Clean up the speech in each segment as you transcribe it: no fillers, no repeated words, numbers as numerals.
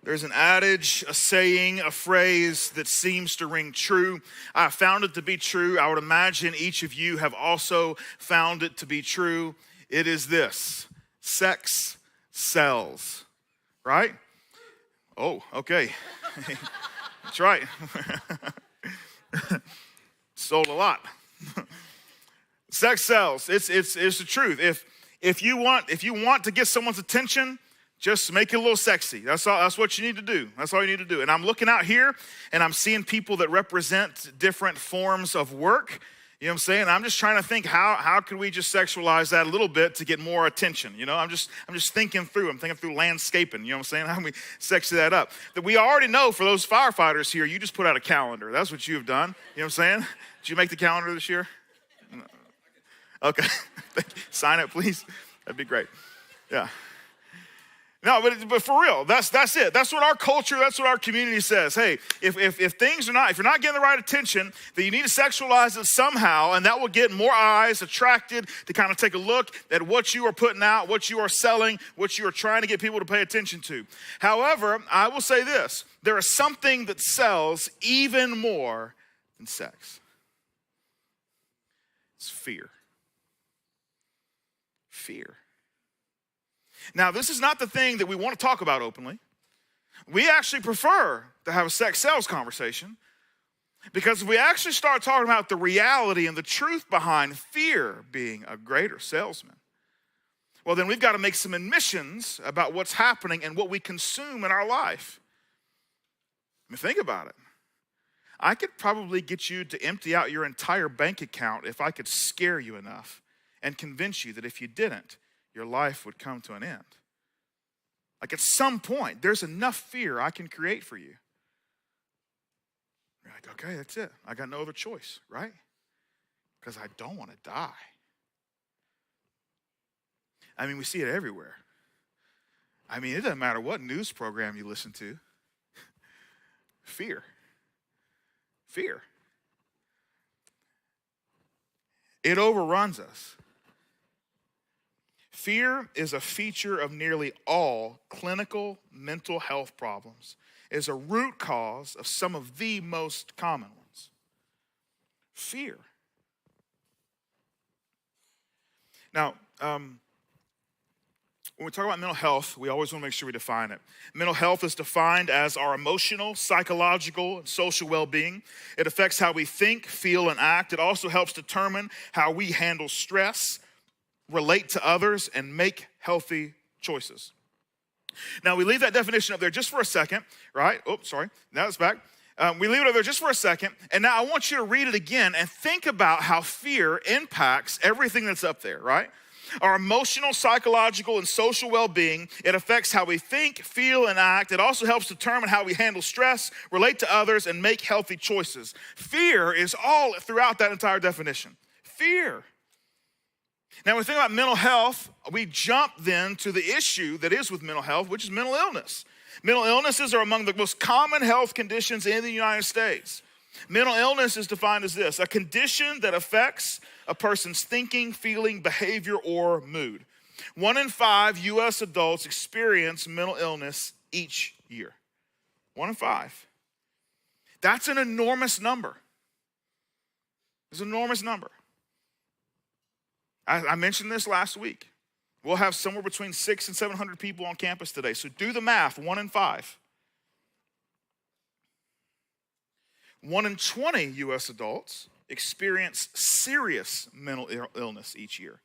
There's an adage, a saying, a phrase that seems to ring true. I found it to be true. I would imagine each of you have also found it to be true. It is this: sex sells, right? Oh, okay. That's right. Sold a lot. Sex sells. It's the truth. If you want to get someone's attention, just make it a little sexy. That's all. That's what you need to do. That's all you need to do. And I'm looking out here, and I'm seeing people that represent different forms of work. You know what I'm saying? I'm just trying to think how could we just sexualize that a little bit to get more attention? You know, I'm just thinking through. I'm thinking through landscaping. You know what I'm saying? How can we sexy that up? That we already know for those firefighters here, you just put out a calendar. That's what you've done. You know what I'm saying? Did you make the calendar this year? No. Okay. Sign it, please. That'd be great. Yeah. No, but for real, that's it. That's what our culture, that's what our community says. Hey, if you're not getting the right attention, then you need to sexualize it somehow, and that will get more eyes attracted to kind of take a look at what you are putting out, what you are selling, what you are trying to get people to pay attention to. However, I will say this: there is something that sells even more than sex. It's fear. Fear. Now, this is not the thing that we want to talk about openly. We actually prefer to have a sex sales conversation, because if we actually start talking about the reality and the truth behind fear being a greater salesman, well, then we've got to make some admissions about what's happening and what we consume in our life. I mean, think about it. I could probably get you to empty out your entire bank account if I could scare you enough and convince you that if you didn't, your life would come to an end. Like, at some point, there's enough fear I can create for you. You're like, okay, that's it. I got no other choice, right? Because I don't want to die. I mean, we see it everywhere. I mean, it doesn't matter what news program you listen to. Fear. Fear. It overruns us. Fear is a feature of nearly all clinical mental health problems. It is a root cause of some of the most common ones. Fear. Now, when we talk about mental health, we always want to make sure we define it. Mental health is defined as our emotional, psychological, and social well-being. It affects how we think, feel, and act. It also helps determine how we handle stress, relate to others, and make healthy choices. Now, we leave that definition up there just for a second, right? Oh, sorry. Now it's back. We leave it up there just for a second, and now I want you to read it again and think about how fear impacts everything that's up there, right? Our emotional, psychological, and social well-being. It affects how we think, feel, and act. It also helps determine how we handle stress, relate to others, and make healthy choices. Fear is all throughout that entire definition. Fear. Now, when we think about mental health, we jump then to the issue that is with mental health, which is mental illness. Mental illnesses are among the most common health conditions in the United States. Mental illness is defined as this: a condition that affects a person's thinking, feeling, behavior, or mood. 1 in 5 U.S. adults experience mental illness each year. 1 in 5. That's an enormous number. It's an enormous number. I mentioned this last week. We'll have somewhere between 600 and 700 people on campus today. So do the math, 1 in 5. 1 in 20 U.S. adults experience serious mental illness each year.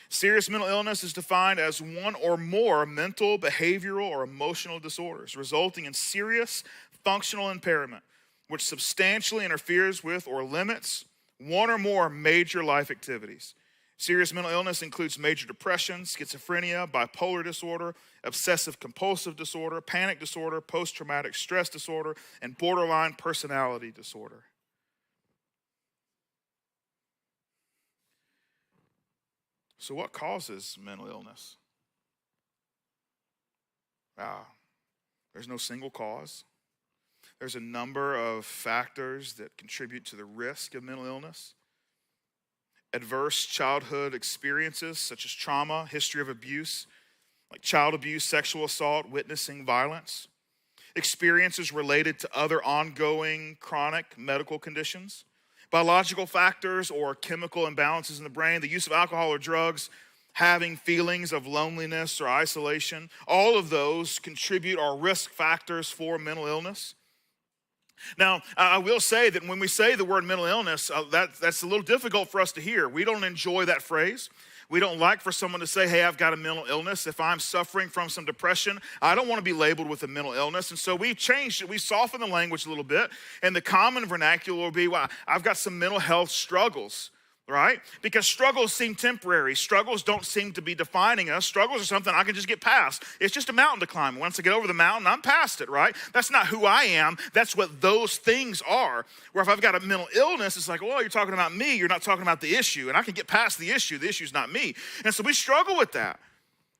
Serious mental illness is defined as one or more mental, behavioral, or emotional disorders resulting in serious functional impairment, which substantially interferes with or limits one or more major life activities. Serious mental illness includes major depression, schizophrenia, bipolar disorder, obsessive compulsive disorder, panic disorder, post-traumatic stress disorder, and borderline personality disorder. So what causes mental illness? There's no single cause. There's a number of factors that contribute to the risk of mental illness. Adverse childhood experiences such as trauma, history of abuse, like child abuse, sexual assault, witnessing violence. experiences related to other ongoing chronic medical conditions, biological factors or chemical imbalances in the brain, the use of alcohol or drugs, having feelings of loneliness or isolation. All of those contribute or risk factors for mental illness. Now, I will say that when we say the word mental illness, that's a little difficult for us to hear. We don't enjoy that phrase. We don't like for someone to say, hey, I've got a mental illness. If I'm suffering from some depression, I don't want to be labeled with a mental illness. And so we've changed it. We softened the language a little bit. And the common vernacular will be, well, I've got some mental health struggles, right? Because struggles seem temporary. Struggles don't seem to be defining us. Struggles are something I can just get past. It's just a mountain to climb. Once I get over the mountain, I'm past it, right? That's not who I am. That's what those things are. Where if I've got a mental illness, it's like, well, you're talking about me. You're not talking about the issue. And I can get past the issue. The issue's not me. And so we struggle with that.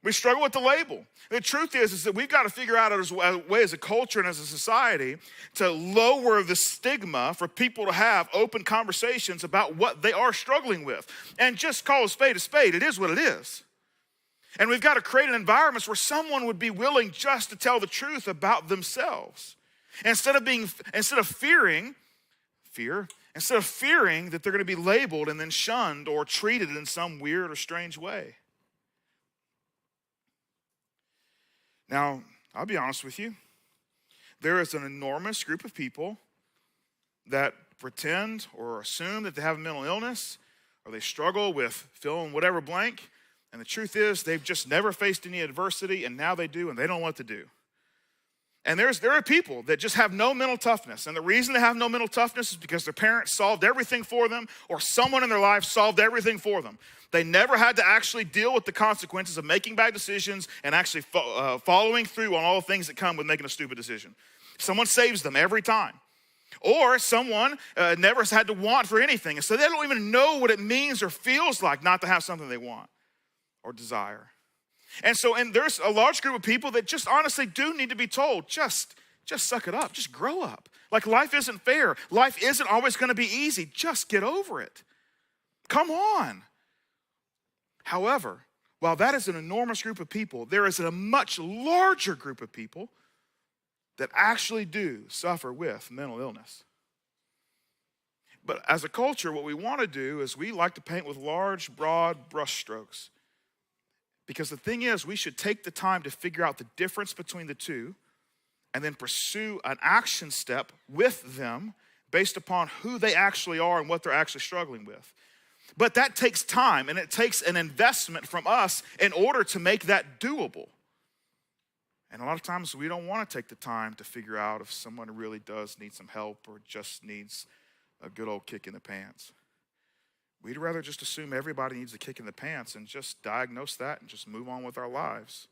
We struggle with the label. The truth is that we've got to figure out a way as a culture and as a society to lower the stigma for people to have open conversations about what they are struggling with. And just call a spade a spade. It is what it is. And we've got to create an environment where someone would be willing just to tell the truth about themselves. Instead of fearing that they're going to be labeled and then shunned or treated in some weird or strange way. Now, I'll be honest with you. There is an enormous group of people that pretend or assume that they have a mental illness or they struggle with fill in whatever blank. And the truth is they've just never faced any adversity and now they do and they don't know what to do. And there are people that just have no mental toughness. And the reason they have no mental toughness is because their parents solved everything for them or someone in their life solved everything for them. They never had to actually deal with the consequences of making bad decisions and actually following through on all the things that come with making a stupid decision. Someone saves them every time. Or someone never has had to want for anything. And so they don't even know what it means or feels like not to have something they want or desire. And there's a large group of people that just honestly do need to be told, just suck it up, just grow up. Like life isn't fair. Life isn't always going to be easy. Just get over it. Come on. However, while that is an enormous group of people, there is a much larger group of people that actually do suffer with mental illness. But as a culture, what we want to do is we like to paint with large, broad brushstrokes. Because the thing is, we should take the time to figure out the difference between the two and then pursue an action step with them based upon who they actually are and what they're actually struggling with. But that takes time and it takes an investment from us in order to make that doable. And a lot of times we don't want to take the time to figure out if someone really does need some help or just needs a good old kick in the pants. We'd rather just assume everybody needs a kick in the pants and just diagnose that and just move on with our lives.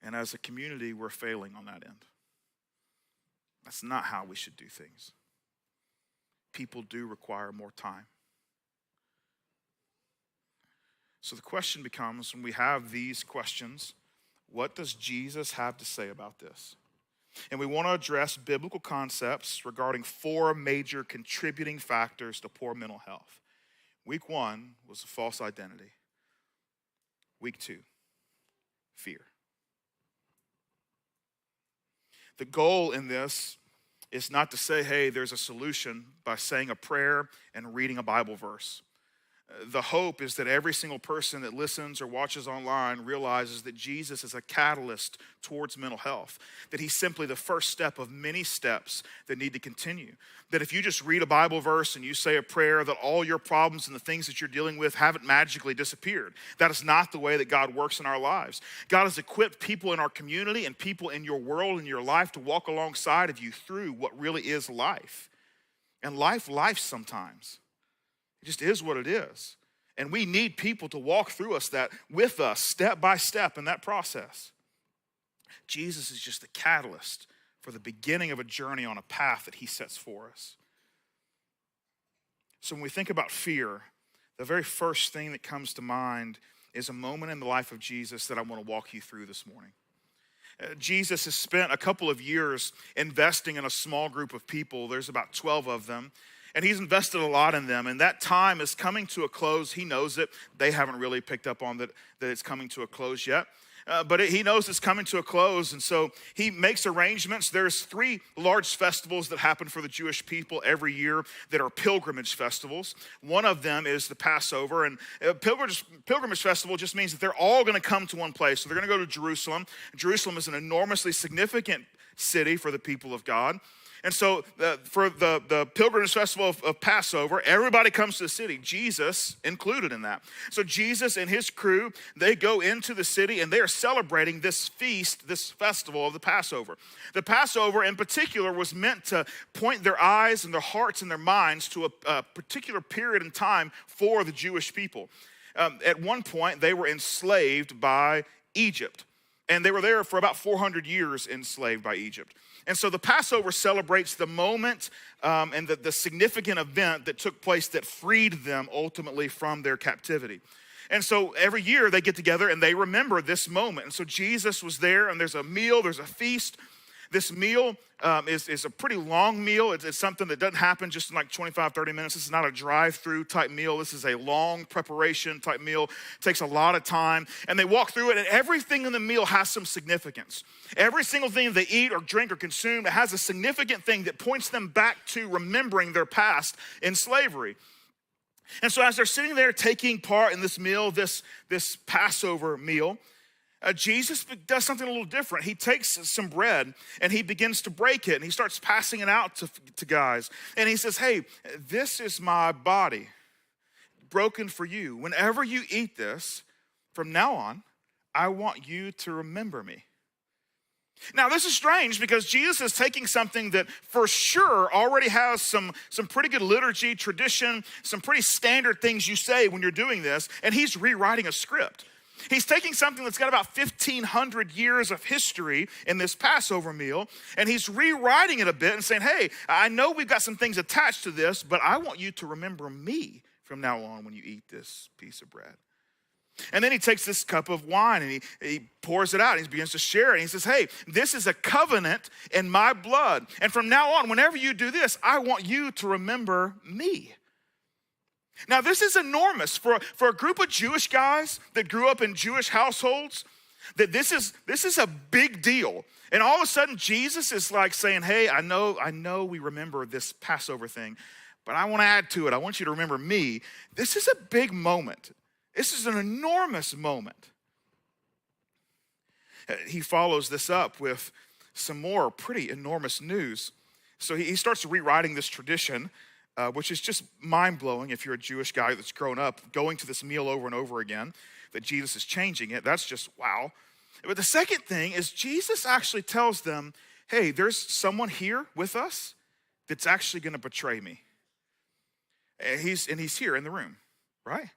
And as a community, we're failing on that end. That's not how we should do things. People do require more time. So the question becomes, when we have these questions, what does Jesus have to say about this? And we want to address biblical concepts regarding 4 major contributing factors to poor mental health. Week 1 was a false identity. Week 2, fear. The goal in this is not to say, hey, there's a solution by saying a prayer and reading a Bible verse. The hope is that every single person that listens or watches online realizes that Jesus is a catalyst towards mental health, that he's simply the first step of many steps that need to continue. That if you just read a Bible verse and you say a prayer, that all your problems and the things that you're dealing with haven't magically disappeared. That is not the way that God works in our lives. God has equipped people in our community and people in your world and your life to walk alongside of you through what really is life. And life sometimes. It just is what it is. And we need people to walk through that with us, step by step in that process. Jesus is just the catalyst for the beginning of a journey on a path that he sets for us. So when we think about fear, the very first thing that comes to mind is a moment in the life of Jesus that I want to walk you through this morning. Jesus has spent a couple of years investing in a small group of people. There's about 12 of them. And he's invested a lot in them. And that time is coming to a close. He knows it. They haven't really picked up on that it's coming to a close yet. but he knows it's coming to a close, and so he makes arrangements. There's 3 large festivals that happen for the Jewish people every year that are pilgrimage festivals. One of them is the Passover, and pilgrimage festival just means that they're all going to come to one place. So they're going to go to Jerusalem. Jerusalem is an enormously significant city for the people of God. And so for the pilgrimage festival of Passover, everybody comes to the city, Jesus included in that. So Jesus and his crew, they go into the city and they are celebrating this feast, this festival of the Passover. The Passover in particular was meant to point their eyes and their hearts and their minds to a particular period in time for the Jewish people. At one point, they were enslaved by Egypt. And they were there for about 400 years enslaved by Egypt. And so the Passover celebrates the moment and the significant event that took place that freed them ultimately from their captivity. And so every year they get together and they remember this moment. And so Jesus was there, and there's a meal, there's a feast. This meal is a pretty long meal. It's something that doesn't happen just in like 25, 30 minutes. This is not a drive-through type meal. This is a long preparation type meal. It takes a lot of time. And they walk through it, and everything in the meal has some significance. Every single thing they eat or drink or consume, it has a significant thing that points them back to remembering their past in slavery. And so as they're sitting there taking part in this meal, this Passover meal, Jesus does something a little different. He takes some bread and he begins to break it, and he starts passing it out to guys. And he says, hey, this is my body broken for you. Whenever you eat this, from now on, I want you to remember me. Now, this is strange because Jesus is taking something that for sure already has some pretty good liturgy, tradition, some pretty standard things you say when you're doing this, and he's rewriting a script. He's taking something that's got about 1,500 years of history in this Passover meal, and he's rewriting it a bit and saying, hey, I know we've got some things attached to this, but I want you to remember me from now on when you eat this piece of bread. And then he takes this cup of wine and he pours it out and he begins to share it. And he says, hey, this is a covenant in my blood. And from now on, whenever you do this, I want you to remember me. Now, this is enormous for a group of Jewish guys that grew up in Jewish households, that this is a big deal. And all of a sudden, Jesus is like saying, hey, I know we remember this Passover thing, but I want to add to it. I want you to remember me. This is a big moment. This is an enormous moment. He follows this up with some more pretty enormous news. So he starts rewriting this tradition, which is just mind-blowing if you're a Jewish guy that's grown up going to this meal over and over again, that Jesus is changing it. That's just wow. But the second thing is Jesus actually tells them, hey, there's someone here with us that's actually going to betray me. And he's here in the room, right?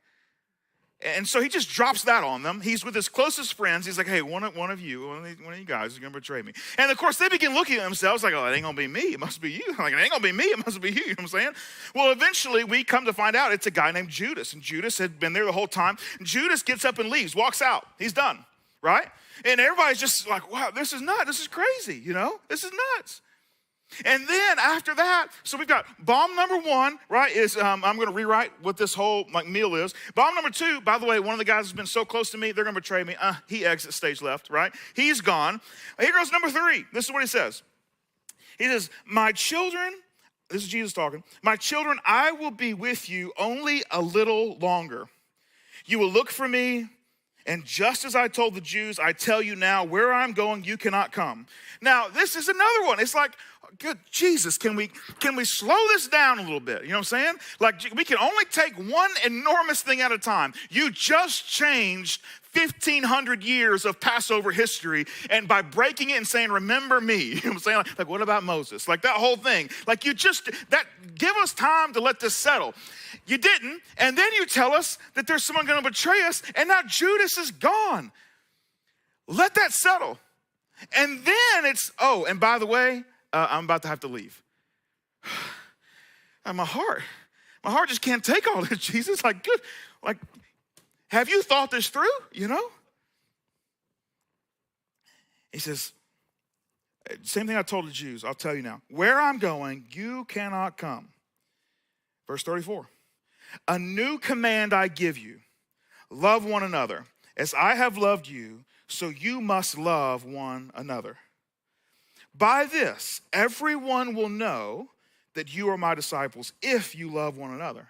And so he just drops that on them. He's with his closest friends. He's like, hey, one of you guys is going to betray me. And of course, they begin looking at themselves like, oh, it ain't going to be me. It must be you. I'm like, it ain't going to be me. It must be you. You know what I'm saying? Well, eventually, we come to find out it's a guy named Judas. And Judas had been there the whole time. Judas gets up and leaves, walks out. He's done, right? And everybody's just like, wow, this is nuts. This is crazy, you know? This is nuts. And then after that, so we've got bomb number one, right, is I'm going to rewrite what this whole meal is. Bomb number two, by the way, one of the guys has been so close to me, they're going to betray me. He exits stage left, right? He's gone. Here goes number three. This is what he says. He says, my children, this is Jesus talking, my children, I will be with you only a little longer. You will look for me, and just as I told the Jews, I tell you now, where I'm going, you cannot come. Now, this is another one. It's like, good Jesus, can we slow this down a little bit? You know what I'm saying? Like, we can only take one enormous thing at a time. You just changed 1,500 years of Passover history, and by breaking it and saying, remember me, you know what I'm saying? Like, what about Moses? Like, that whole thing. Like, give us time to let this settle. You didn't, and then you tell us that there's someone going to betray us, and now Judas is gone. Let that settle. And then it's, oh, and by the way, I'm about to have to leave. And my heart just can't take all this, Jesus. Like, good. Like, have you thought this through, you know? He says, same thing I told the Jews, I'll tell you now. Where I'm going, you cannot come. Verse 34. A new command I give you. Love one another. As I have loved you, so you must love one another. By this, everyone will know that you are my disciples if you love one another.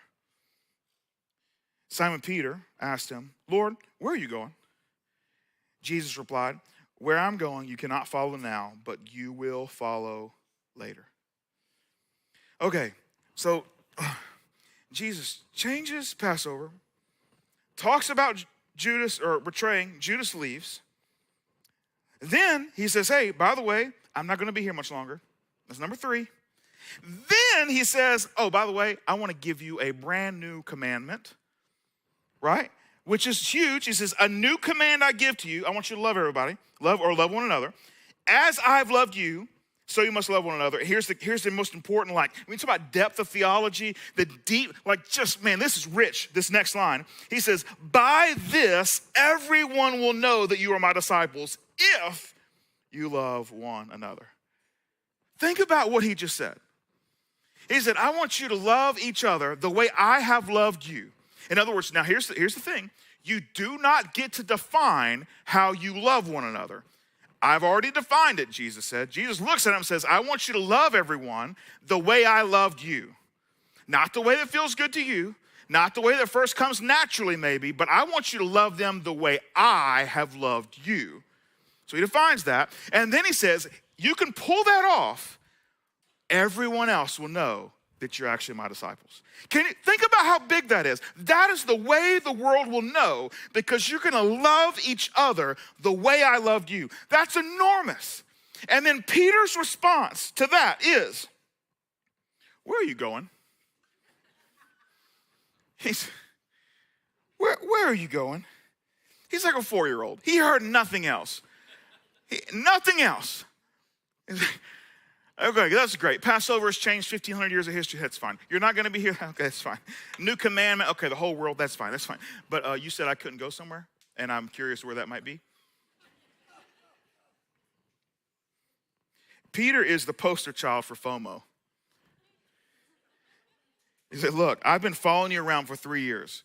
Simon Peter asked him, Lord, where are you going? Jesus replied, where I'm going, you cannot follow now, but you will follow later. Okay, so Jesus changes Passover, talks about Judas or betraying. Judas leaves. Then he says, hey, by the way, I'm not going to be here much longer. That's number 3. Then he says, oh, by the way, I want to give you a brand new commandment, right? Which is huge. He says, a new command I give to you. I want you to love everybody, love one another. As I've loved you, so you must love one another. Here's the most important, when we talk about depth of theology, the deep, this is rich, this next line. He says, by this, everyone will know that you are my disciples if you love one another. Think about what he just said. He said, I want you to love each other the way I have loved you. In other words, now here's the thing. You do not get to define how you love one another. I've already defined it, Jesus said. Jesus looks at him and says, I want you to love everyone the way I loved you. Not the way that feels good to you, not the way that first comes naturally maybe, but I want you to love them the way I have loved you. So he defines that. And then he says, you can pull that off. Everyone else will know that you're actually my disciples. Can you think about how big that is? That is the way the world will know, because you're going to love each other the way I loved you. That's enormous. And then Peter's response to that is, where are you going? Where are you going? He's like a 4-year-old. He heard nothing else. Nothing else. Okay, that's great. Passover has changed 1,500 years of history. That's fine. You're not going to be here? Okay, that's fine. New commandment. Okay, the whole world. That's fine. That's fine. But you said I couldn't go somewhere, and I'm curious where that might be. Peter is the poster child for FOMO. He said, look, I've been following you around for 3 years.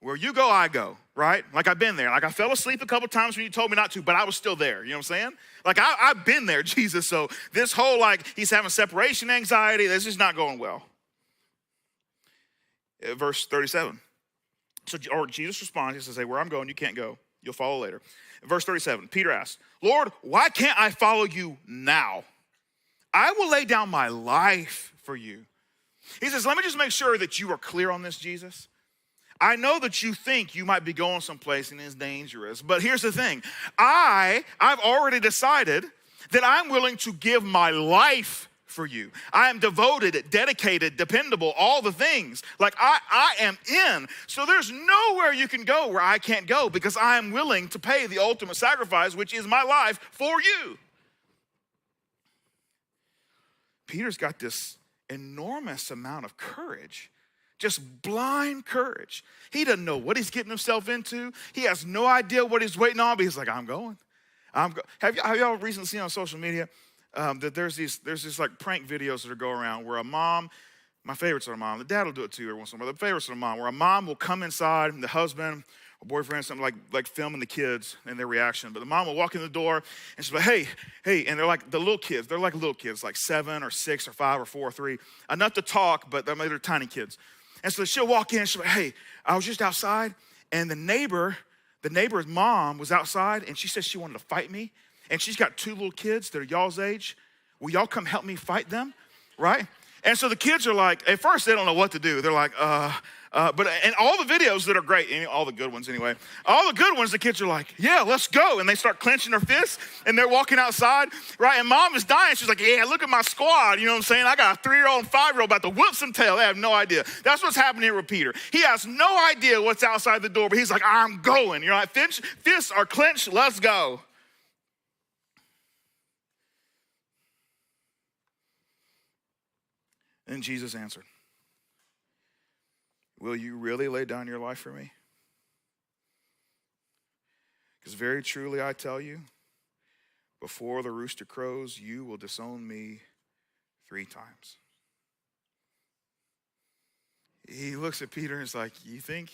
Where you go, I go, right? Like I've been there. Like I fell asleep a couple times when you told me not to, but I was still there. You know what I'm saying? Like I've been there, Jesus. So this whole he's having separation anxiety, this is not going well. Verse 37. Or Jesus responds, he says, hey, where I'm going, you can't go. You'll follow later. Verse 37, Peter asks, Lord, why can't I follow you now? I will lay down my life for you. He says, let me just make sure that you are clear on this, Jesus. I know that you think you might be going someplace and it's dangerous, but here's the thing. I've already decided that I'm willing to give my life for you. I am devoted, dedicated, dependable, all the things. I am in. So there's nowhere you can go where I can't go, because I am willing to pay the ultimate sacrifice, which is my life for you. Peter's got this enormous amount of courage. Just blind courage. He doesn't know what he's getting himself into. He has no idea what he's waiting on, but he's like, I'm going. Have y'all recently seen on social media that there's these prank videos that are going around where a mom, my favorites are a mom, the dad will do it too every once in a while, the favorites are a mom, where a mom will come inside and the husband or boyfriend, something like filming the kids and their reaction. But the mom will walk in the door and she's like, hey, and they're like the little kids. They're like little kids, like 7 or 6 or 5 or 4 or 3. Enough to talk, but they're tiny kids. And so she'll walk in and she'll be like, hey, I was just outside, and the neighbor's mom was outside, and she said she wanted to fight me. And she's got 2 little kids that are y'all's age. Will y'all come help me fight them? Right? And so the kids are like, at first they don't know what to do. They're like, and all the videos that are great, all the good ones anyway, all the good ones, the kids are like, yeah, let's go. And they start clenching their fists, and they're walking outside, right? And mom is dying. She's like, yeah, look at my squad. You know what I'm saying? I got a 3-year-old and 5-year-old about to whoop some tail. They have no idea. That's what's happening here with Peter. He has no idea what's outside the door, but he's like, I'm going. You're like, fists are clenched, let's go. And Jesus answered, will you really lay down your life for me? Because very truly I tell you, before the rooster crows, you will disown me 3 times. He looks at Peter and is like, you think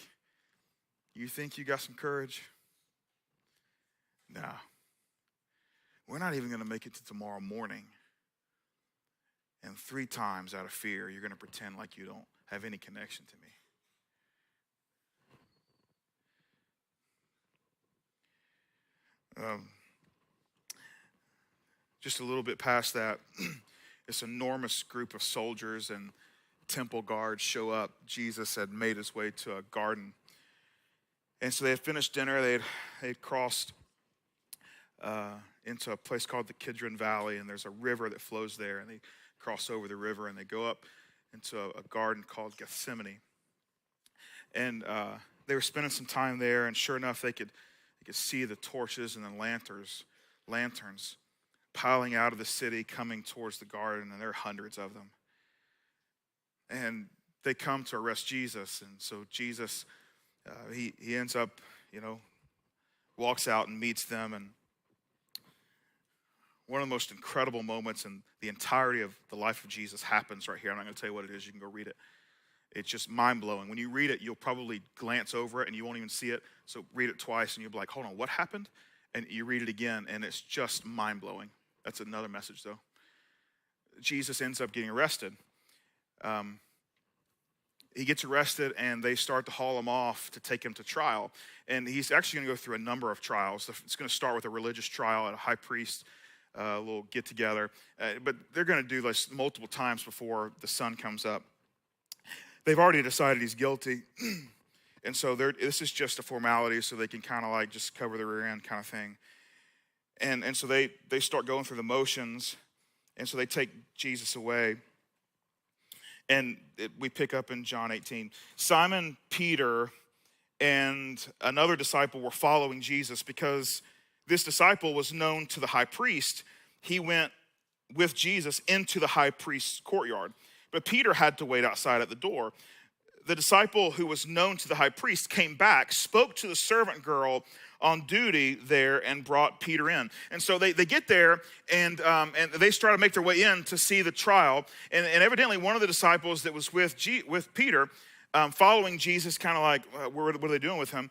you got some courage? Nah, we're not even going to make it to tomorrow morning. And 3 times out of fear, you're going to pretend like you don't have any connection to me. Just a little bit past that, this enormous group of soldiers and temple guards show up. Jesus had made his way to a garden. And so they had finished dinner. They had crossed into a place called the Kidron Valley, and there's a river that flows there. And they cross over the river, and they go up into a garden called Gethsemane. And they were spending some time there, and sure enough, they could see the torches and the lanterns piling out of the city, coming towards the garden, and there are hundreds of them. And they come to arrest Jesus, and so Jesus, he ends up, walks out and meets them, and one of the most incredible moments in the entirety of the life of Jesus happens right here. I'm not going to tell you what it is. You can go read it. It's just mind-blowing. When you read it, you'll probably glance over it and you won't even see it. So read it twice and you'll be like, hold on, what happened? And you read it again and it's just mind-blowing. That's another message though. Jesus ends up getting arrested. He gets arrested and they start to haul him off to take him to trial. And he's actually going to go through a number of trials. It's going to start with a religious trial at a high priest, a little get together. But they're going to do this multiple times before the sun comes up. They've already decided he's guilty. And so this is just a formality so they can kind of like just cover the rear end kind of thing. And so they start going through the motions. And so they take Jesus away. And we pick up in John 18. Simon Peter and another disciple were following Jesus because this disciple was known to the high priest. He went with Jesus into the high priest's courtyard. But Peter had to wait outside at the door. The disciple who was known to the high priest came back, spoke to the servant girl on duty there, and brought Peter in. And so they get there, and they start to make their way in to see the trial. And evidently one of the disciples that was with Peter, following Jesus, kind of like, what are they doing with him?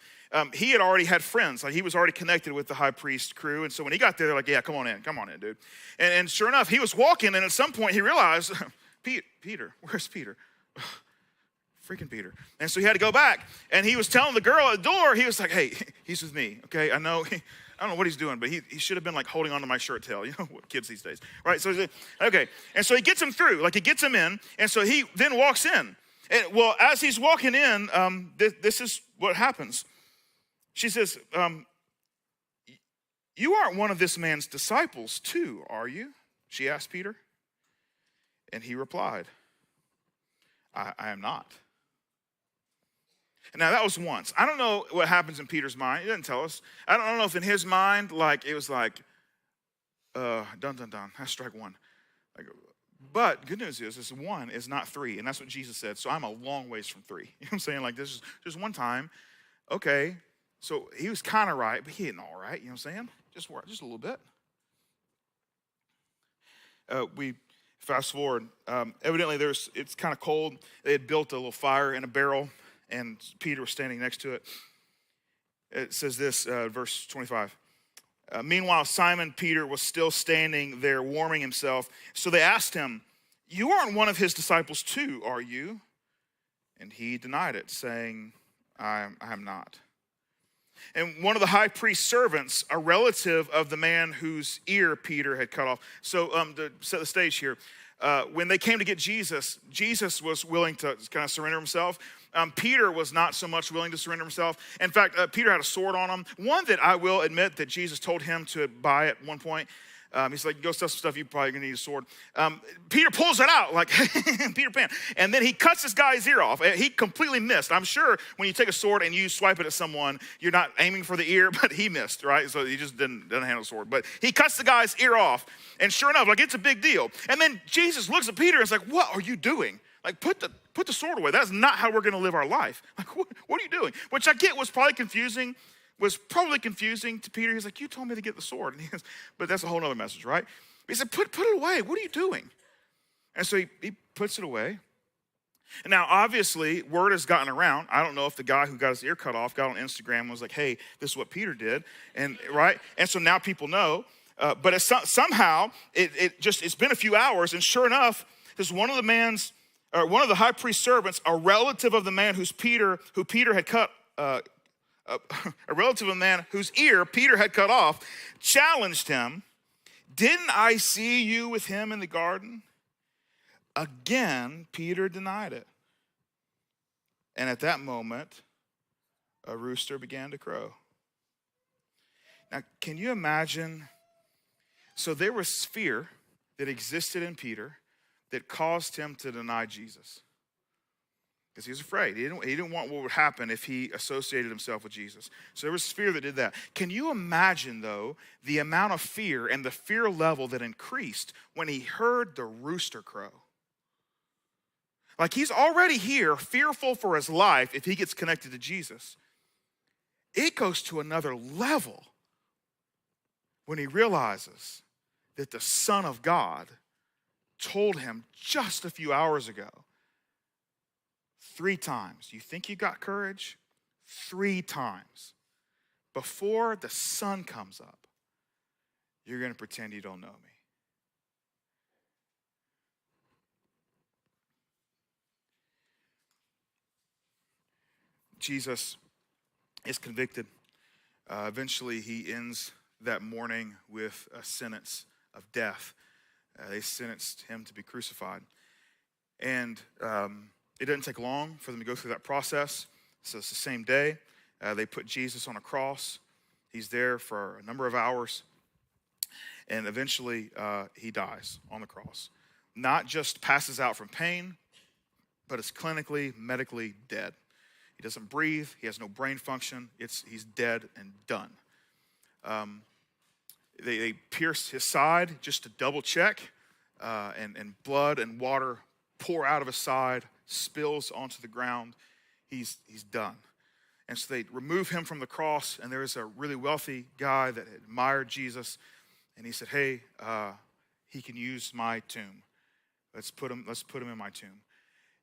He had already had friends. Like he was already connected with the high priest crew. And so when he got there, they're like, yeah, come on in, dude. And sure enough, he was walking, and at some point he realized, Peter, where's Peter? Freaking Peter. And so he had to go back. And he was telling the girl at the door, he was like, hey, he's with me, okay? I don't know what he's doing, but he should have been like holding onto my shirt tail. You know what kids these days, right? So, okay. And so he gets him through, like he gets him in. And so he then walks in. And well, as he's walking in, this is what happens. She says, you aren't one of this man's disciples too, are you? She asked Peter. And he replied, I am not. Now, that was once. I don't know what happens in Peter's mind. He doesn't tell us. I don't know if in his mind, like, it was like, dun, dun, dun, that's strike one. Like, but good news is, this one is not 3, and that's what Jesus said. So I'm a long ways from 3. You know what I'm saying? Like, this is just one time. Okay, so he was kind of right, but he ain't all right. You know what I'm saying? Just a little bit. We fast forward. Evidently, it's kind of cold. They had built a little fire in a barrel, and Peter was standing next to it. It says this, verse 25. Meanwhile, Simon Peter was still standing there warming himself. So they asked him, you aren't one of his disciples too, are you? And he denied it, saying, I am not. And one of the high priest's servants, a relative of the man whose ear Peter had cut off. So to set the stage here, when they came to get Jesus, Jesus was willing to kind of surrender himself. Peter was not so much willing to surrender himself. In fact, Peter had a sword on him. One that I will admit that Jesus told him to buy at one point. He's like, go sell some stuff, you're probably gonna need a sword. Peter pulls it out like Peter Pan. And then he cuts this guy's ear off. He completely missed. I'm sure when you take a sword and you swipe it at someone, you're not aiming for the ear, but he missed, right? So he just didn't handle the sword. But he cuts the guy's ear off. And sure enough, like it's a big deal. And then Jesus looks at Peter and is like, what are you doing? Like put the sword away. That's not how we're gonna live our life. Like what are you doing? Which I get was probably confusing to Peter. He's like, you told me to get the sword. And he goes, but that's a whole other message, right? He said, put it away. What are you doing? And so he puts it away. Now, obviously, word has gotten around. I don't know if the guy who got his ear cut off got on Instagram and was like, hey, this is what Peter did, and right? And so now people know. But somehow, it's been a few hours, and sure enough, there's one of the high priest's servants, a relative of the man who Peter had cut, a relative of the man whose ear Peter had cut off, challenged him. Didn't I see you with him in the garden? Again, Peter denied it. And at that moment, a rooster began to crow. Now, can you imagine? So there was fear that existed in Peter that caused him to deny Jesus. Because he was afraid. He didn't want what would happen if he associated himself with Jesus. So there was fear that did that. Can you imagine, though, the amount of fear and the fear level that increased when he heard the rooster crow? Like, he's already here, fearful for his life if he gets connected to Jesus. It goes to another level when he realizes that the Son of God told him just a few hours ago, 3 times. You think you got courage? 3 times. Before the sun comes up, you're going to pretend you don't know me. Jesus is convicted. Eventually, he ends that morning with a sentence of death. They sentenced him to be crucified. And it doesn't take long for them to go through that process. So it's the same day. They put Jesus on a cross. He's there for a number of hours. And eventually, he dies on the cross. Not just passes out from pain, but is clinically, medically dead. He doesn't breathe. He has no brain function. He's dead and done. They pierced his side just to double check, and blood and water pour out of his side, spills onto the ground. He's done. And so they remove him from the cross, and there was a really wealthy guy that admired Jesus, and he said, hey, he can use my tomb. Let's put him in my tomb.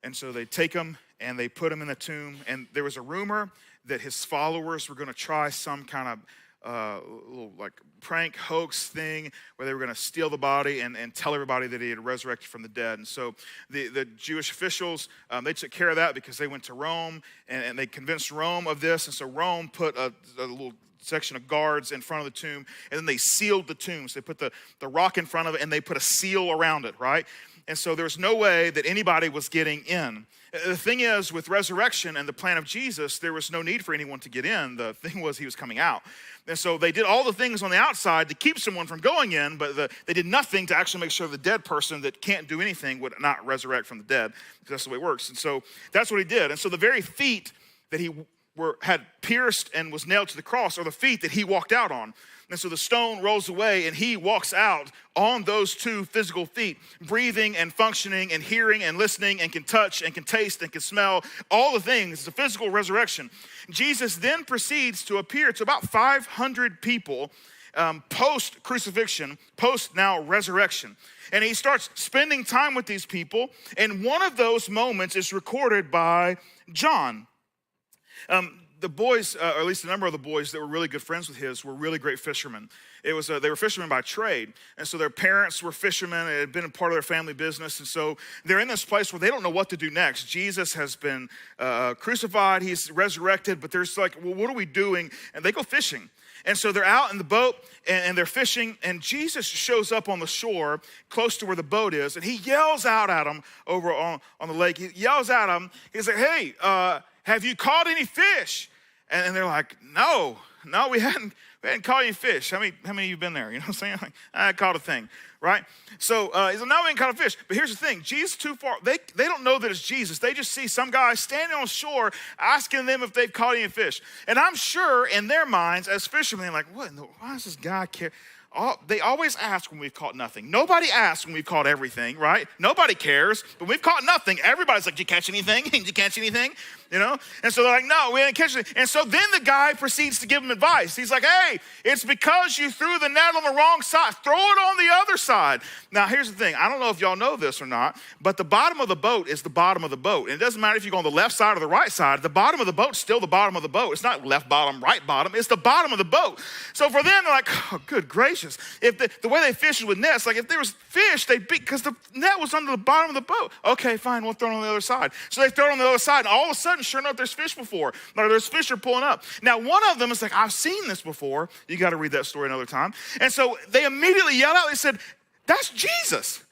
And so they take him and they put him in the tomb. And there was a rumor that his followers were going to try some kind of little like prank hoax thing where they were going to steal the body and tell everybody that he had resurrected from the dead. And so the Jewish officials, they took care of that because they went to Rome and they convinced Rome of this. And so Rome put a little section of guards in front of the tomb, and then they sealed the tomb. So they put the rock in front of it and they put a seal around it, right? And so there's no way that anybody was getting in. The thing is, with resurrection and the plan of Jesus, there was no need for anyone to get in. The thing was he was coming out. And so they did all the things on the outside to keep someone from going in, but they did nothing to actually make sure the dead person that can't do anything would not resurrect from the dead, because that's the way it works. And so that's what he did. And so the very feet that he had pierced and was nailed to the cross are the feet that he walked out on. And so the stone rolls away and he walks out on those 2 physical feet, breathing and functioning and hearing and listening and can touch and can taste and can smell, all the things. It's a physical resurrection. Jesus then proceeds to appear to about 500 people post-crucifixion, post-now resurrection. And he starts spending time with these people. And one of those moments is recorded by John. The boys, or at least a number of the boys that were really good friends with his, were really great fishermen. They were fishermen by trade, and so their parents were fishermen. It had been a part of their family business, and so they're in this place where they don't know what to do next. Jesus has been crucified, he's resurrected, but there's like, well, what are we doing? And they go fishing. And so they're out in the boat, and they're fishing, and Jesus shows up on the shore close to where the boat is, and he yells out at them over on the lake. He yells at them. He's like, hey, have you caught any fish? And they're like, no, we hadn't caught any fish. How many of you been there? You know what I'm saying? Like, I caught a thing, right? So he's like, no, we ain't caught a fish. But here's the thing, Jesus too far, they don't know that it's Jesus. They just see some guy standing on the shore asking them if they've caught any fish. And I'm sure in their minds as fishermen, they're like, why does this guy care? They always ask when we've caught nothing. Nobody asks when we've caught everything, right? Nobody cares, but we've caught nothing. Everybody's like, did you catch anything? Did you catch anything? you know? And so they're like, no, we didn't catch it. And so then the guy proceeds to give him advice. He's like, hey, it's because you threw the net on the wrong side. Throw it on the other side. Now, here's the thing. I don't know if y'all know this or not, but the bottom of the boat is the bottom of the boat. And it doesn't matter if you go on the left side or the right side. The bottom of the boat's still the bottom of the boat. It's not left bottom, right bottom. It's the bottom of the boat. So for them, they're like, oh, good gracious. If the way they fish is with nets, like if there was fish, they'd beat, because the net was under the bottom of the boat. Okay, fine, we'll throw it on the other side. So they throw it on the other side, and all of a sudden, sure enough, there's fish before. Or there's fish are pulling up. Now, one of them is like, I've seen this before. You got to read that story another time. And so they immediately yelled out, they said, that's Jesus.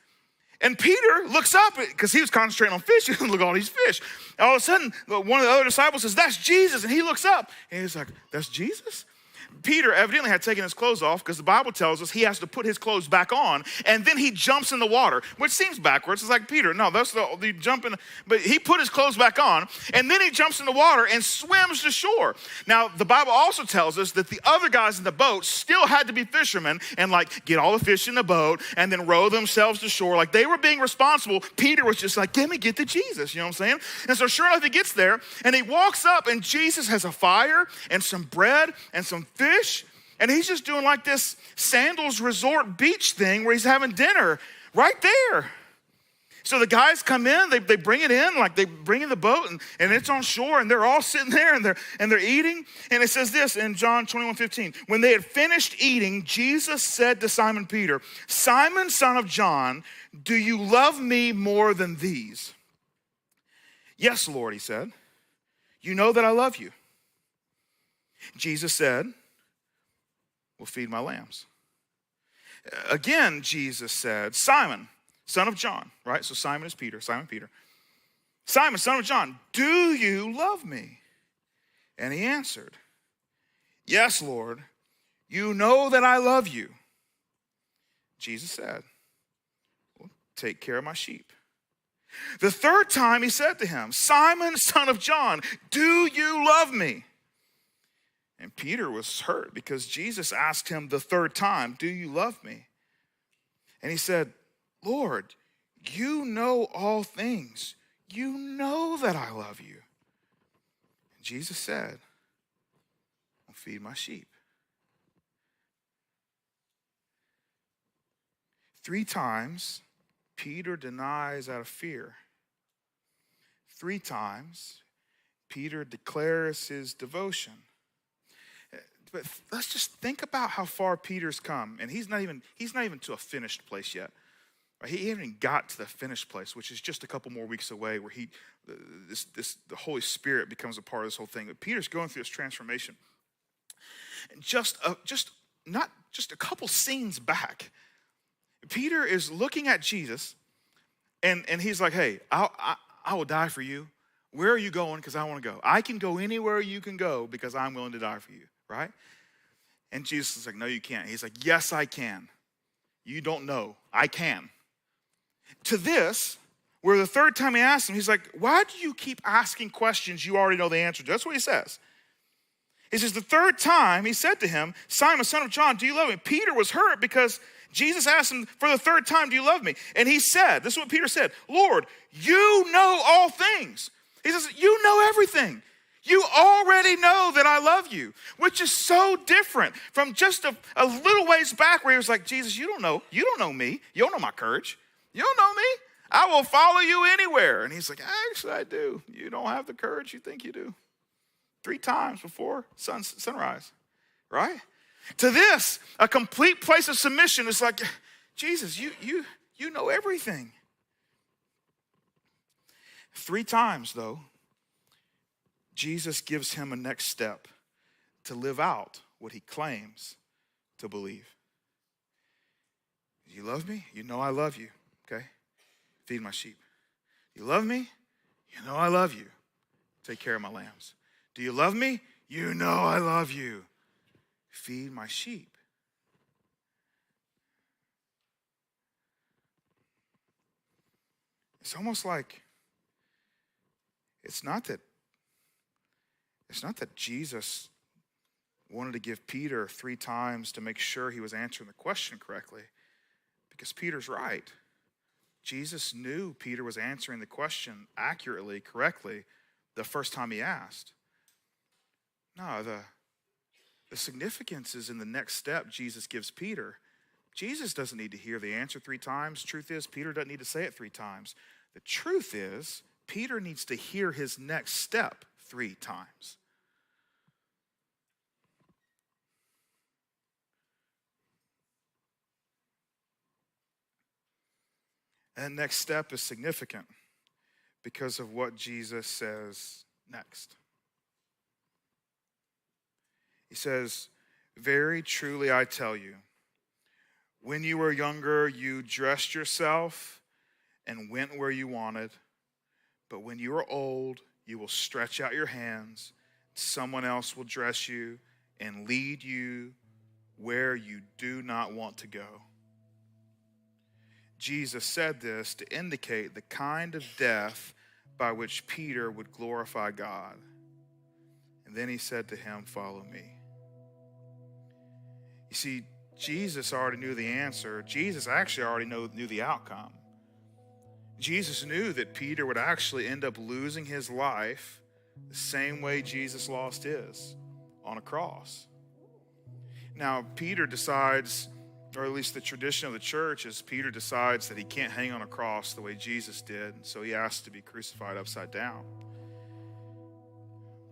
And Peter looks up, because he was concentrating on fish. He didn't look at all these fish. And all of a sudden, one of the other disciples says, that's Jesus. And he looks up, and he's like, that's Jesus? Peter evidently had taken his clothes off, because the Bible tells us he has to put his clothes back on, and then he jumps in the water, which seems backwards. It's like, Peter, no, that's the jumping. But he put his clothes back on, and then he jumps in the water and swims to shore. Now, the Bible also tells us that the other guys in the boat still had to be fishermen and like get all the fish in the boat and then row themselves to shore. Like they were being responsible. Peter was just like, get to Jesus, you know what I'm saying? And so sure enough, he gets there, and he walks up, and Jesus has a fire and some bread and some fish, and he's just doing like this Sandals Resort beach thing where he's having dinner right there. So the guys come in, they bring it in, like they bring in the boat, and it's on shore, and they're all sitting there, and they're eating. And it says this in John 21:15. When they had finished eating, Jesus said to Simon Peter, Simon, son of John, do you love me more than these? Yes, Lord, he said. You know that I love you. Jesus said, well, feed my lambs. Again, Jesus said, Simon, son of John, right? So Simon is Peter, Simon Peter. Simon, son of John, do you love me? And he answered, yes, Lord, you know that I love you. Jesus said, well, take care of my sheep. The third time he said to him, Simon, son of John, do you love me? And Peter was hurt because Jesus asked him the third time, do you love me? And he said, Lord, you know all things. You know that I love you. And Jesus said, well, feed my sheep. 3 times, Peter denies out of fear. 3 times, Peter declares his devotion. But let's just think about how far Peter's come. And he's not even to a finished place yet. Right? He hasn't even got to the finished place, which is just a couple more weeks away, where the Holy Spirit becomes a part of this whole thing. But Peter's going through this transformation. And just a couple scenes back, Peter is looking at Jesus, and he's like, hey, I will die for you. Where are you going? Because I want to go. I can go anywhere you can go because I'm willing to die for you, right? And Jesus is like, no, you can't. He's like, yes, I can. You don't know. I can. To this, where the third time he asked him, he's like, why do you keep asking questions you already know the answer to? That's what he says. He says, the third time he said to him, Simon, son of John, do you love me? Peter was hurt because Jesus asked him for the third time, do you love me? And he said, this is what Peter said, Lord, you know all things. He says, you know everything. You already know that I love you, which is so different from just a little ways back where he was like, Jesus, you don't know me. You don't know my courage. You don't know me. I will follow you anywhere. And he's like, actually, I do. You don't have the courage you think you do. 3 times before sunrise, right? To this, a complete place of submission is like, Jesus, you know everything. 3 times, though, Jesus gives him a next step to live out what he claims to believe. You love me? You know I love you, okay? Feed my sheep. You love me? You know I love you. Take care of my lambs. Do you love me? You know I love you. Feed my sheep. It's almost like it's not that Jesus wanted to give Peter 3 times to make sure he was answering the question correctly, because Peter's right. Jesus knew Peter was answering the question accurately, correctly, the first time he asked. No, the significance is in the next step Jesus gives Peter. Jesus doesn't need to hear the answer 3 times. Truth is, Peter doesn't need to say it 3 times. The truth is, Peter needs to hear his next step 3 times. And the next step is significant because of what Jesus says next. He says, "Very truly I tell you, when you were younger, you dressed yourself and went where you wanted. But when you are old, you will stretch out your hands. Someone else will dress you and lead you where you do not want to go." Jesus said this to indicate the kind of death by which Peter would glorify God. And then he said to him, "Follow me." You see, Jesus already knew the answer. Jesus actually already knew the outcome. Jesus knew that Peter would actually end up losing his life the same way Jesus lost his, on a cross. Now, Peter decides, or at least the tradition of the church is Peter decides that he can't hang on a cross the way Jesus did, so he asks to be crucified upside down.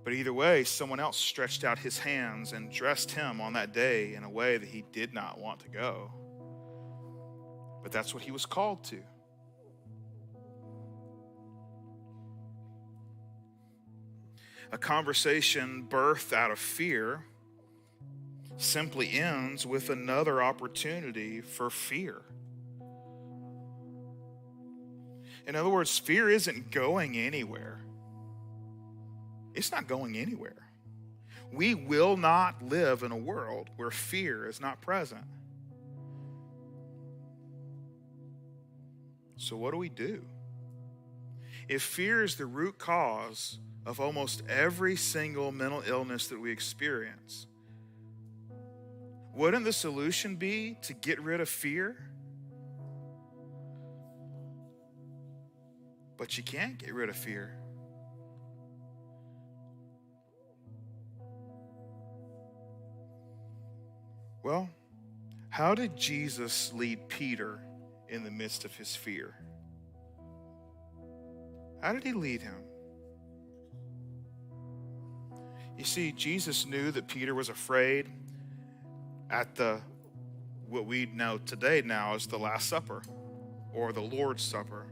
But either way, someone else stretched out his hands and dressed him on that day in a way that he did not want to go. But that's what he was called to. A conversation birthed out of fear simply ends with another opportunity for fear. In other words, fear isn't going anywhere. It's not going anywhere. We will not live in a world where fear is not present. So what do? If fear is the root cause of almost every single mental illness that we experience, wouldn't the solution be to get rid of fear? But you can't get rid of fear. Well, how did Jesus lead Peter in the midst of his fear? How did he lead him? You see, Jesus knew that Peter was afraid at what we know today now as the Last Supper or the Lord's Supper.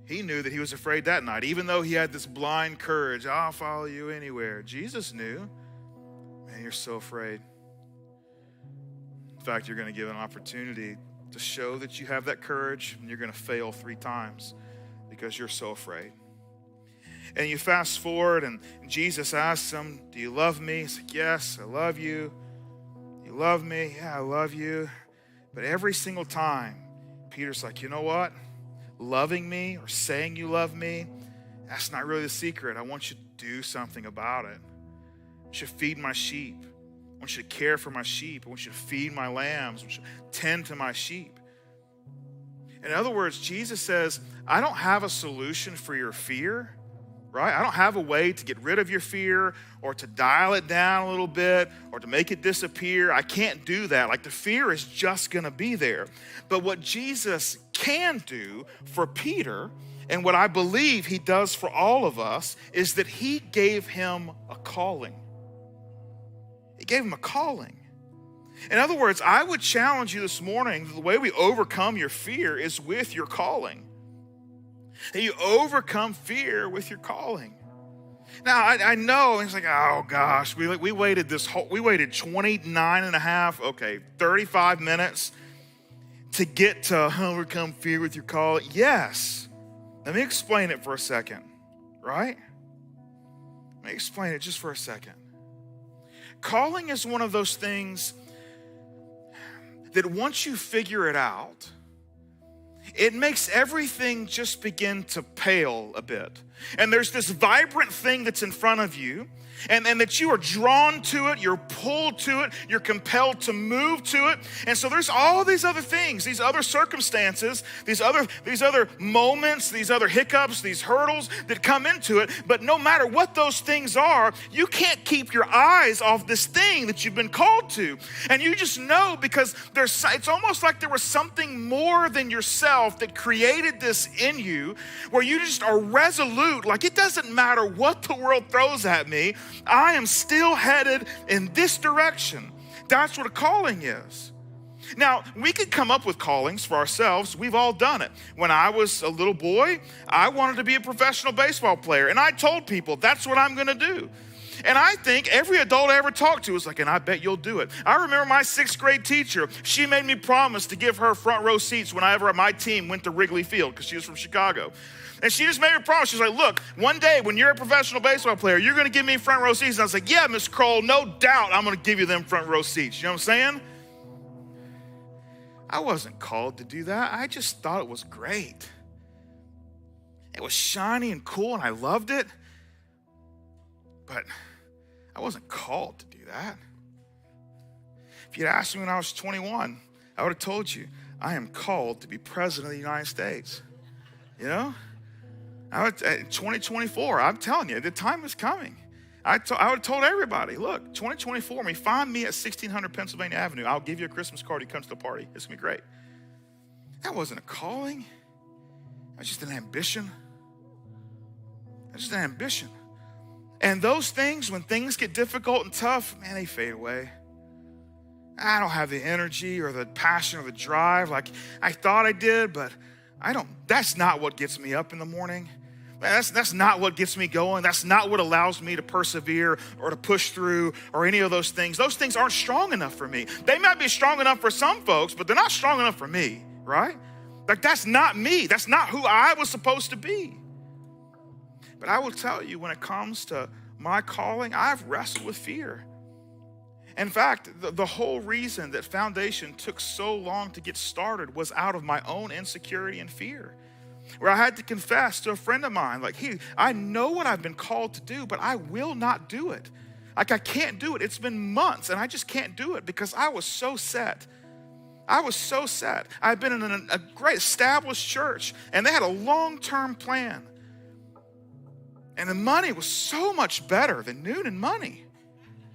He knew that he was afraid that night, even though he had this blind courage. "I'll follow you anywhere." Jesus knew, man, you're so afraid. In fact, you're going to give an opportunity to show that you have that courage, and you're going to fail 3 times because you're so afraid. And you fast forward, and Jesus asks him, "Do you love me?" He's like, "Yes, I love you." "You love me?" "Yeah, I love you." But every single time, Peter's like, "You know what? Loving me or saying you love me, that's not really the secret. I want you to do something about it. I want you to feed my sheep. I want you to care for my sheep. I want you to feed my lambs. I want you to tend to my sheep." In other words, Jesus says, I don't have a solution for your fear, right? I don't have a way to get rid of your fear or to dial it down a little bit or to make it disappear. I can't do that. Like, the fear is just going to be there. But what Jesus can do for Peter, and what I believe he does for all of us, is that he gave him a calling. He gave him a calling. In other words, I would challenge you this morning, the way we overcome your fear is with your calling. And you overcome fear with your calling. Now, I know, it's like, oh gosh, we waited 35 minutes to get to overcome fear with your calling. Yes. Let me explain it for a second, right? Let me explain it just for a second. Calling is one of those things that once you figure it out, it makes everything just begin to pale a bit. And there's this vibrant thing that's in front of you, And that you are drawn to it, you're pulled to it, you're compelled to move to it. And so there's all these other things, these other circumstances, these other moments, these other hiccups, these hurdles that come into it. But no matter what those things are, you can't keep your eyes off this thing that you've been called to. And you just know, because it's almost like there was something more than yourself that created this in you, where you just are resolute, like it doesn't matter what the world throws at me, I am still headed in this direction. That's what a calling is. Now, we could come up with callings for ourselves. We've all done it. When I was a little boy, I wanted to be a professional baseball player, and I told people that's what I'm going to do. And I think every adult I ever talked to was like, and I bet you'll do it. I remember my 6th grade teacher, she made me promise to give her front row seats whenever my team went to Wrigley Field, because she was from Chicago. And she just made me a promise. She was like, look, one day when you're a professional baseball player, you're going to give me front row seats. And I was like, yeah, Miss Kroll, no doubt I'm going to give you them front row seats. You know what I'm saying? I wasn't called to do that. I just thought it was great. It was shiny and cool, and I loved it. But I wasn't called to do that. If you'd asked me when I was 21, I would have told you, I am called to be president of the United States. You know? 2024, I'm telling you, the time is coming. I would have told everybody, look, 2024, when you find me at 1600 Pennsylvania Avenue, I'll give you a Christmas card. You come to the party. It's going to be great. That wasn't a calling. That was just an ambition. That's just an ambition. And those things, when things get difficult and tough, man, they fade away. I don't have the energy or the passion or the drive like I thought I did, but that's not what gets me up in the morning. That's not what gets me going. That's not what allows me to persevere or to push through or any of those things. Those things aren't strong enough for me. They might be strong enough for some folks, but they're not strong enough for me, right? Like, that's not me. That's not who I was supposed to be. But I will tell you, when it comes to my calling, I've wrestled with fear. In fact, the whole reason that Foundation took so long to get started was out of my own insecurity and fear, where I had to confess to a friend of mine, like, hey, I know what I've been called to do, but I will not do it. Like, I can't do it. It's been months, and I just can't do it because I was so set. I've been in a great established church, and they had a long-term plan. And the money was so much better than Newnan money.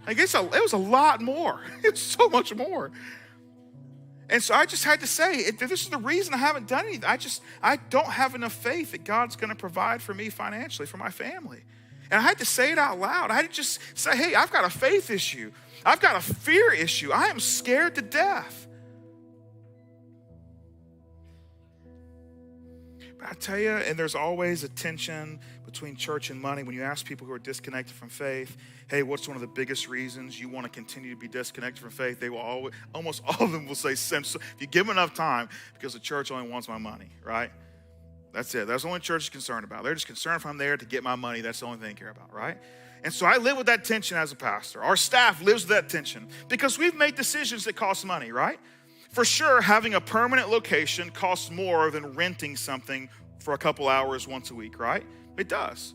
Like, it was a lot more. It's so much more. And so I just had to say, this is the reason I haven't done anything. I don't have enough faith that God's going to provide for me financially, for my family. And I had to say it out loud. I had to just say, hey, I've got a faith issue. I've got a fear issue. I am scared to death. But I tell you, and there's always a tension between church and money. When you ask people who are disconnected from faith, hey, what's one of the biggest reasons you want to continue to be disconnected from faith? They will almost all of them will say, if you give them enough time, because the church only wants my money, right? That's it. That's the only church is concerned about. They're just concerned if I'm there to get my money. That's the only thing they care about, right? And so I live with that tension as a pastor. Our staff lives with that tension because we've made decisions that cost money, right? For sure, having a permanent location costs more than renting something for a couple hours once a week, right? It does.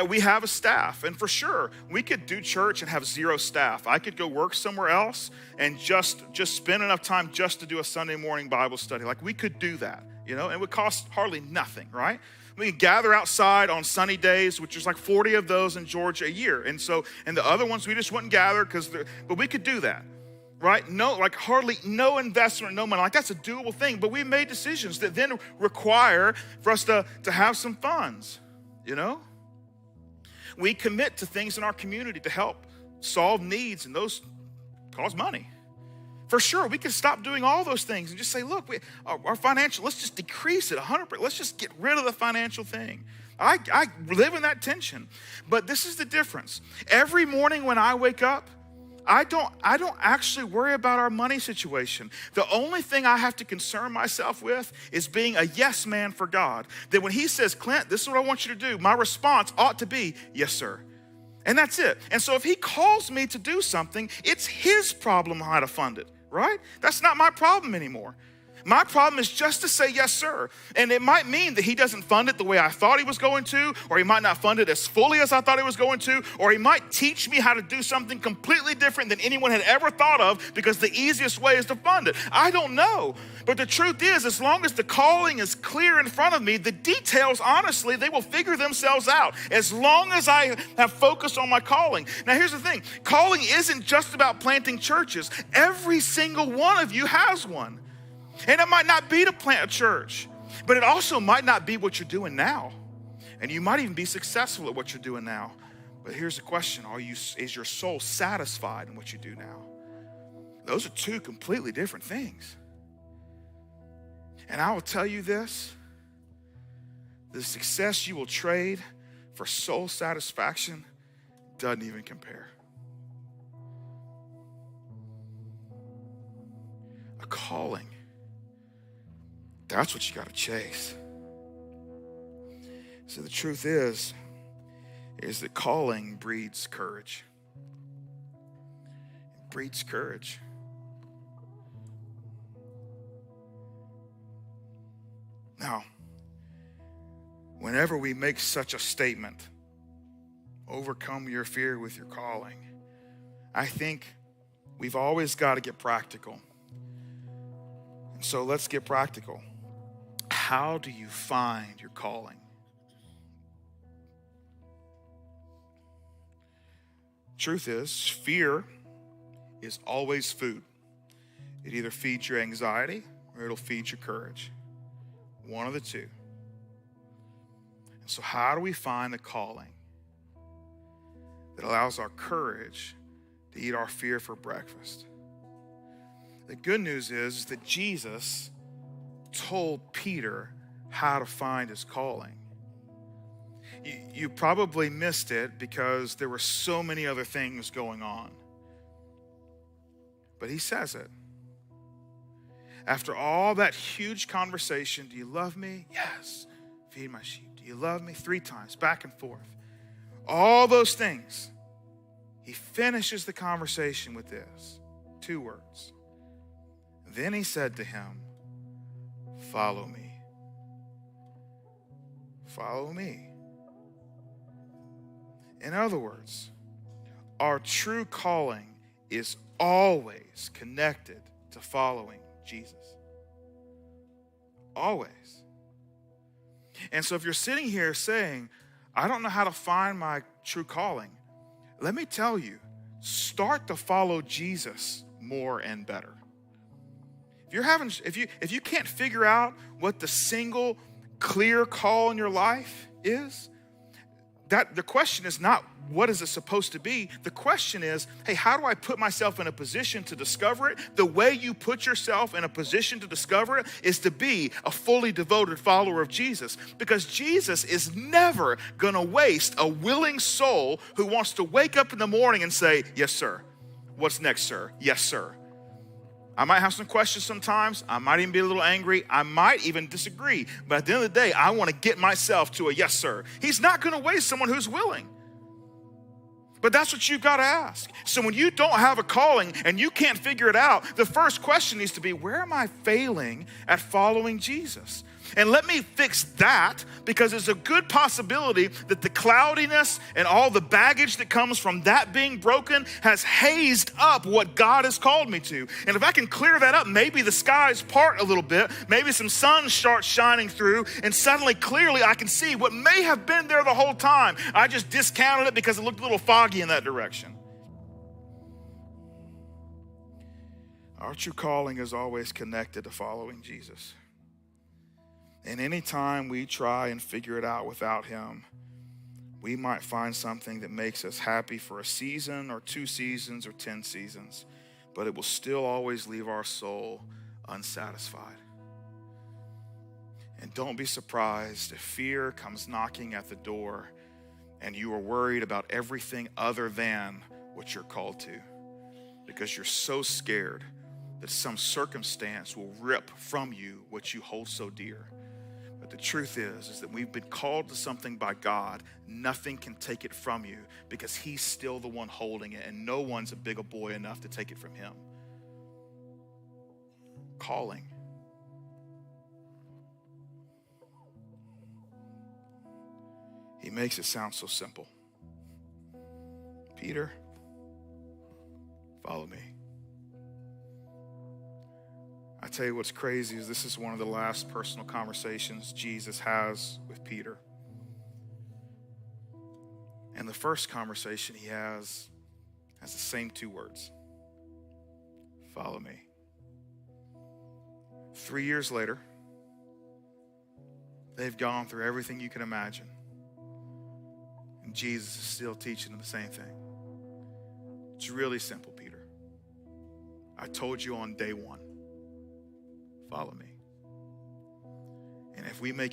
We have a staff, and for sure, we could do church and have zero staff. I could go work somewhere else and just spend enough time just to do a Sunday morning Bible study. Like, we could do that, you know, and it would cost hardly nothing, right? We could gather outside on sunny days, which is like 40 of those in Georgia a year. And the other ones we just wouldn't gather but we could do that. Right? No, like hardly no investment, no money. Like, that's a doable thing. But we made decisions that then require for us to have some funds, you know? We commit to things in our community to help solve needs, and those cost money. For sure, we could stop doing all those things and just say, look, our financial, let's just decrease it 100%. Let's just get rid of the financial thing. I live in that tension. But this is the difference. Every morning when I wake up, I don't actually worry about our money situation. The only thing I have to concern myself with is being a yes man for God. That when he says, Clint, this is what I want you to do, my response ought to be, yes, sir. And that's it. And so if he calls me to do something, it's his problem how to fund it, right? That's not my problem anymore. My problem is just to say yes, sir. And it might mean that he doesn't fund it the way I thought he was going to, or he might not fund it as fully as I thought he was going to, or he might teach me how to do something completely different than anyone had ever thought of because the easiest way is to fund it. I don't know. But the truth is, as long as the calling is clear in front of me, the details, honestly, they will figure themselves out as long as I have focused on my calling. Now, here's the thing. Calling isn't just about planting churches. Every single one of you has one. And it might not be to plant a church, but it also might not be what you're doing now. And you might even be successful at what you're doing now. But here's the question. Is your soul satisfied in what you do now? Those are two completely different things. And I will tell you this, the success you will trade for soul satisfaction doesn't even compare. A calling. That's what you got to chase. So the truth is that calling breeds courage. It breeds courage. Now, whenever we make such a statement, overcome your fear with your calling, I think we've always got to get practical. And so let's get practical. How do you find your calling? Truth is, fear is always food. It either feeds your anxiety or it'll feed your courage. One of the two. And so how do we find the calling that allows our courage to eat our fear for breakfast? The good news is that Jesus told Peter how to find his calling. You probably missed it because there were so many other things going on. But he says it. After all that huge conversation, do you love me? Yes. Feed my sheep. Do you love me? 3 times, back and forth. All those things. He finishes the conversation with this, 2 words. Then he said to him, follow me. Follow me. In other words, our true calling is always connected to following Jesus. Always. And so if you're sitting here saying, I don't know how to find my true calling, let me tell you, start to follow Jesus more and better. If you can't figure out what the single clear call in your life is, that the question is not what is it supposed to be? The question is, hey, how do I put myself in a position to discover it? The way you put yourself in a position to discover it is to be a fully devoted follower of Jesus, because Jesus is never going to waste a willing soul who wants to wake up in the morning and say, yes, sir. What's next, sir? Yes, sir. I might have some questions sometimes. I might even be a little angry. I might even disagree. But at the end of the day, I want to get myself to a yes, sir. He's not going to waste someone who's willing. But that's what you've got to ask. So when you don't have a calling and you can't figure it out, the first question needs to be, where am I failing at following Jesus? And let me fix that, because there's a good possibility that the cloudiness and all the baggage that comes from that being broken has hazed up what God has called me to. And if I can clear that up, maybe the skies part a little bit, maybe some sun starts shining through, and suddenly clearly I can see what may have been there the whole time. I just discounted it because it looked a little foggy in that direction. Our true calling is always connected to following Jesus. And anytime we try and figure it out without him, we might find something that makes us happy for a season or 2 seasons or 10 seasons, but it will still always leave our soul unsatisfied. And don't be surprised if fear comes knocking at the door and you are worried about everything other than what you're called to, because you're so scared that some circumstance will rip from you what you hold so dear. But the truth is that we've been called to something by God. Nothing can take it from you, because he's still the one holding it, and no one's a bigger boy enough to take it from him. Calling. He makes it sound so simple. Peter, follow me. I tell you what's crazy is this is one of the last personal conversations Jesus has with Peter. And the first conversation he has the same two words. Follow me. 3 years later, they've gone through everything you can imagine. And Jesus is still teaching them the same thing. It's really simple, Peter. I told you on day one, follow me. And if we make